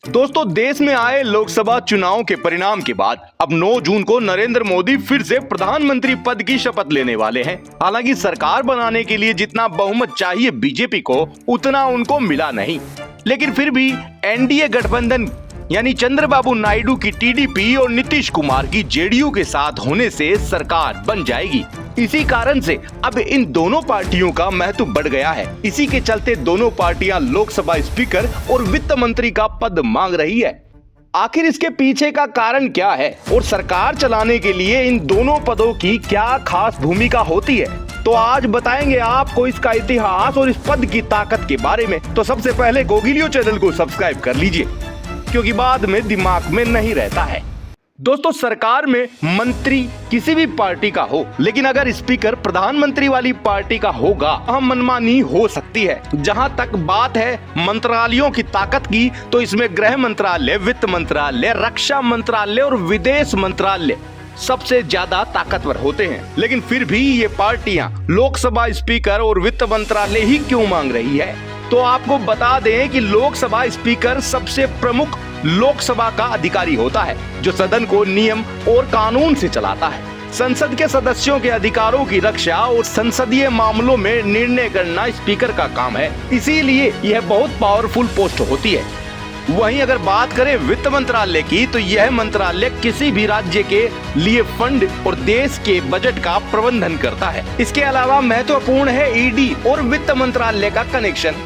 दोस्तों, देश में आए लोकसभा चुनाव के परिणाम के बाद अब 9 जून को नरेंद्र मोदी फिर से प्रधानमंत्री पद की शपथ लेने वाले हैं। हालांकि सरकार बनाने के लिए जितना बहुमत चाहिए बीजेपी को, उतना उनको मिला नहीं, लेकिन फिर भी एनडीए गठबंधन यानी चंद्रबाबू नायडू की टीडीपी और नीतीश कुमार की जेडीयू के साथ होने से सरकार बन जाएगी। इसी कारण से अब इन दोनों पार्टियों का महत्व बढ़ गया है। इसी के चलते दोनों पार्टियां लोकसभा स्पीकर और वित्त मंत्री का पद मांग रही है। आखिर इसके पीछे का कारण क्या है और सरकार चलाने के लिए इन दोनों पदों की क्या खास भूमिका होती है, तो आज बताएंगे आपको इसका इतिहास और इस पद की ताकत के बारे में। तो सबसे पहले गोगिलियो चैनल को सब्सक्राइब कर लीजिए, क्योंकि बाद में दिमाग में नहीं रहता है। दोस्तों, सरकार में मंत्री किसी भी पार्टी का हो, लेकिन अगर स्पीकर प्रधानमंत्री वाली पार्टी का होगा, हम मनमानी हो सकती है। जहां तक बात है मंत्रालयों की ताकत की, तो इसमें गृह मंत्रालय, वित्त मंत्रालय, रक्षा मंत्रालय और विदेश मंत्रालय सबसे ज्यादा ताकतवर होते हैं। लेकिन फिर भी ये पार्टियां लोकसभा स्पीकर और वित्त मंत्रालय ही क्यों मांग रही है? तो आपको बता दें कि लोकसभा स्पीकर सबसे प्रमुख लोकसभा का अधिकारी होता है, जो सदन को नियम और कानून से चलाता है। संसद के सदस्यों के अधिकारों की रक्षा और संसदीय मामलों में निर्णय करना स्पीकर का काम है। इसीलिए यह बहुत पावरफुल पोस्ट होती है। वहीं अगर बात करें वित्त मंत्रालय की, तो यह मंत्रालय किसी भी राज्य के लिए फंड और देश के बजट का प्रबंधन करता है। इसके अलावा महत्वपूर्ण है ईडी और वित्त मंत्रालय का कनेक्शन।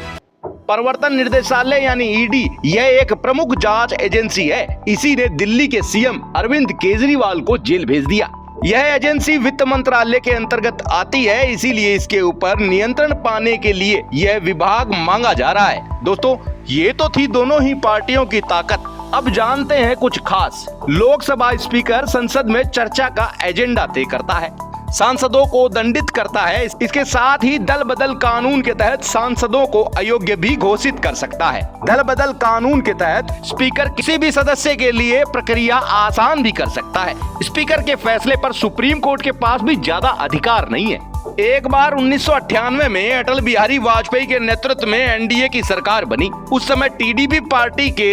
प्रवर्तन निर्देशालय यानी ईडी, यह एक प्रमुख जांच एजेंसी है। इसी ने दिल्ली के सीएम अरविंद केजरीवाल को जेल भेज दिया। यह एजेंसी वित्त मंत्रालय के अंतर्गत आती है, इसीलिए इसके ऊपर नियंत्रण पाने के लिए यह विभाग मांगा जा रहा है। दोस्तों, ये तो थी दोनों ही पार्टियों की ताकत। अब जानते हैं कुछ खास। लोकसभा स्पीकर संसद में चर्चा का एजेंडा तय करता है, सांसदों को दंडित करता है। इसके साथ ही दल बदल कानून के तहत सांसदों को अयोग्य भी घोषित कर सकता है। दल बदल कानून के तहत स्पीकर किसी भी सदस्य के लिए प्रक्रिया आसान भी कर सकता है। स्पीकर के फैसले पर सुप्रीम कोर्ट के पास भी ज्यादा अधिकार नहीं है। एक बार 1998 में अटल बिहारी वाजपेयी के नेतृत्व में एनडीए की सरकार बनी। उस समय टीडीपी पार्टी के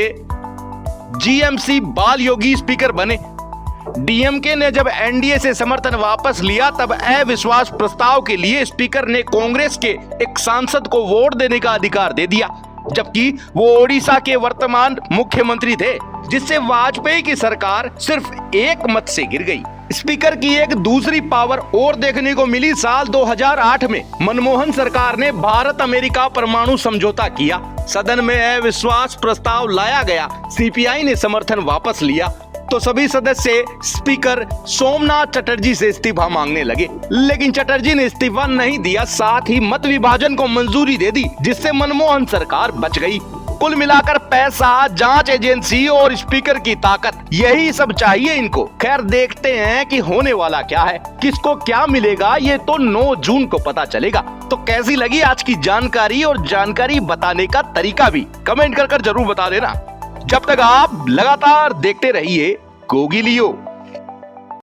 जीएमसी बाल योगी स्पीकर बने। डीएमके ने जब एनडीए से समर्थन वापस लिया, तब अविश्वास प्रस्ताव के लिए स्पीकर ने कांग्रेस के एक सांसद को वोट देने का अधिकार दे दिया, जबकि वो ओडिशा के वर्तमान मुख्यमंत्री थे, जिससे वाजपेयी की सरकार सिर्फ एक मत से गिर गई। स्पीकर की एक दूसरी पावर और देखने को मिली साल 2008 में। मनमोहन सरकार ने भारत अमेरिका परमाणु समझौता किया। सदन में अविश्वास प्रस्ताव लाया गया, सीपीआई ने समर्थन वापस लिया, तो सभी सदस्य स्पीकर सोमनाथ चटर्जी से इस्तीफा मांगने लगे। लेकिन चटर्जी ने इस्तीफा नहीं दिया, साथ ही मत विभाजन को मंजूरी दे दी, जिससे मनमोहन सरकार बच गई। कुल मिलाकर पैसा, जांच एजेंसी और स्पीकर की ताकत, यही सब चाहिए इनको। खैर, देखते हैं कि होने वाला क्या है, किसको क्या मिलेगा, ये तो 9 जून को पता चलेगा। तो कैसी लगी आज की जानकारी और जानकारी बताने का तरीका भी कमेंट कर जरूर बता देना। जब तक आप लगातार देखते रहिए गोगिलियो।